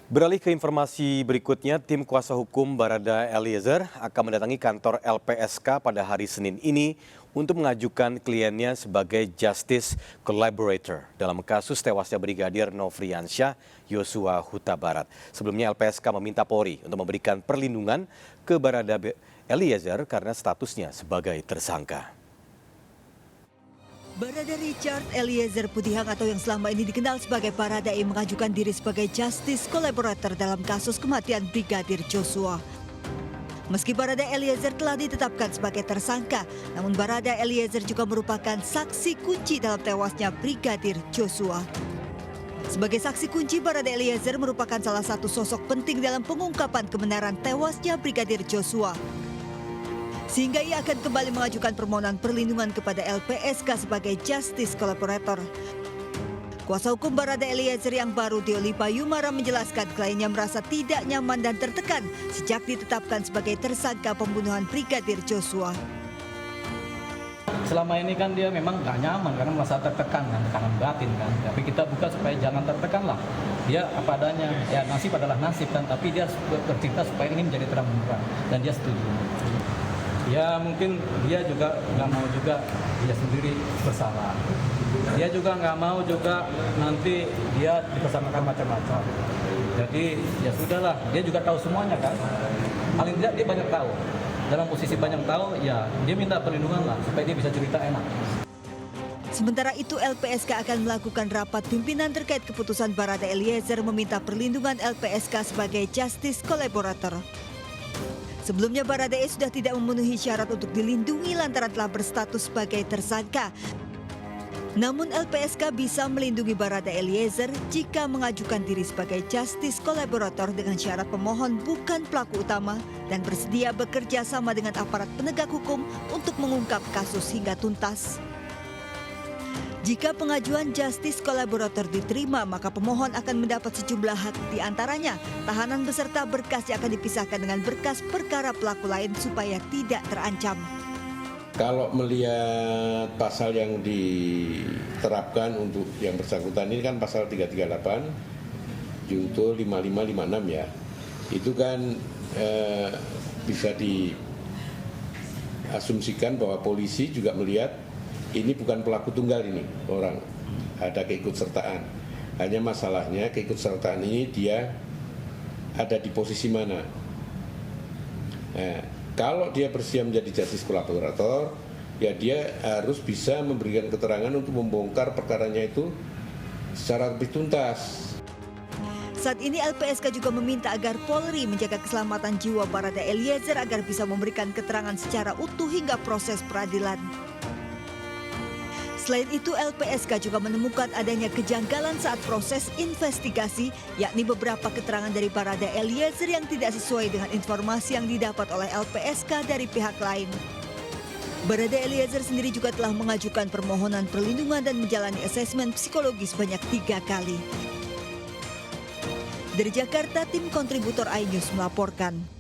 Beralih ke informasi berikutnya, tim kuasa hukum Barada Eliezer akan mendatangi kantor LPSK pada hari Senin ini untuk mengajukan kliennya sebagai Justice Collaborator dalam kasus tewasnya Brigadir Nofriansyah Yosua Huta Barat. Sebelumnya LPSK meminta Polri untuk memberikan perlindungan ke Barada Eliezer karena statusnya sebagai tersangka. Barada Richard Eliezer Putihang atau yang selama ini dikenal sebagai Baradae mengajukan diri sebagai Justice Collaborator dalam kasus kematian Brigadir Joshua. Meski Barada Eliezer telah ditetapkan sebagai tersangka, namun Barada Eliezer juga merupakan saksi kunci dalam tewasnya Brigadir Joshua. Sebagai saksi kunci, Barada Eliezer merupakan salah satu sosok penting dalam pengungkapan kebenaran tewasnya Brigadir Joshua. Sehingga ia akan kembali mengajukan permohonan perlindungan kepada LPSK sebagai Justice Collaborator. Kuasa hukum Barada Eliezer yang baru Tio Lipa Yumara menjelaskan kliennya merasa tidak nyaman dan tertekan sejak ditetapkan sebagai tersangka pembunuhan Brigadir Joshua. Selama ini kan dia memang gak nyaman karena merasa tertekan kan, tekanan batin kan. Tapi kita buka supaya jangan tertekan lah. Dia apa adanya, ya nasib adalah nasib kan. Tapi dia bercerita supaya ini menjadi terang benderang dan dia setuju. Ya mungkin dia juga nggak mau juga dia sendiri bersalah. Dia juga nggak mau juga nanti dia dipersangkakan macam-macam. Jadi ya sudahlah, dia juga tahu semuanya kan. Paling tidak dia banyak tahu. Dalam posisi banyak tahu, ya dia minta perlindungan lah supaya dia bisa cerita enak. Sementara itu LPSK akan melakukan rapat pimpinan terkait keputusan Barada Eliezer meminta perlindungan LPSK sebagai Justice Collaborator. Sebelumnya Baradae sudah tidak memenuhi syarat untuk dilindungi lantaran telah berstatus sebagai tersangka. Namun LPSK bisa melindungi Barada Eliezer jika mengajukan diri sebagai Justice Collaborator dengan syarat pemohon bukan pelaku utama dan bersedia bekerja sama dengan aparat penegak hukum untuk mengungkap kasus hingga tuntas. Jika pengajuan Justice Collaborator diterima, maka pemohon akan mendapat sejumlah hak, di antaranya tahanan beserta berkas yang akan dipisahkan dengan berkas perkara pelaku lain supaya tidak terancam. Kalau melihat pasal yang diterapkan untuk yang bersangkutan ini kan pasal 338, junto 5556 ya, itu kan bisa diasumsikan bahwa polisi juga melihat ini bukan pelaku tunggal ini orang, ada keikutsertaan. Hanya masalahnya keikutsertaan ini dia ada di posisi mana. Nah, kalau dia bersedia menjadi justice collaborator, ya dia harus bisa memberikan keterangan untuk membongkar perkaranya itu secara lebih tuntas. Saat ini LPSK juga meminta agar Polri menjaga keselamatan jiwa Barada Eliezer agar bisa memberikan keterangan secara utuh hingga proses peradilan. Selain itu, LPSK juga menemukan adanya kejanggalan saat proses investigasi, yakni beberapa keterangan dari Barada Eliezer yang tidak sesuai dengan informasi yang didapat oleh LPSK dari pihak lain. Barada Eliezer sendiri juga telah mengajukan permohonan perlindungan dan menjalani asesmen psikologis sebanyak 3 kali. Dari Jakarta, tim kontributor iNews melaporkan.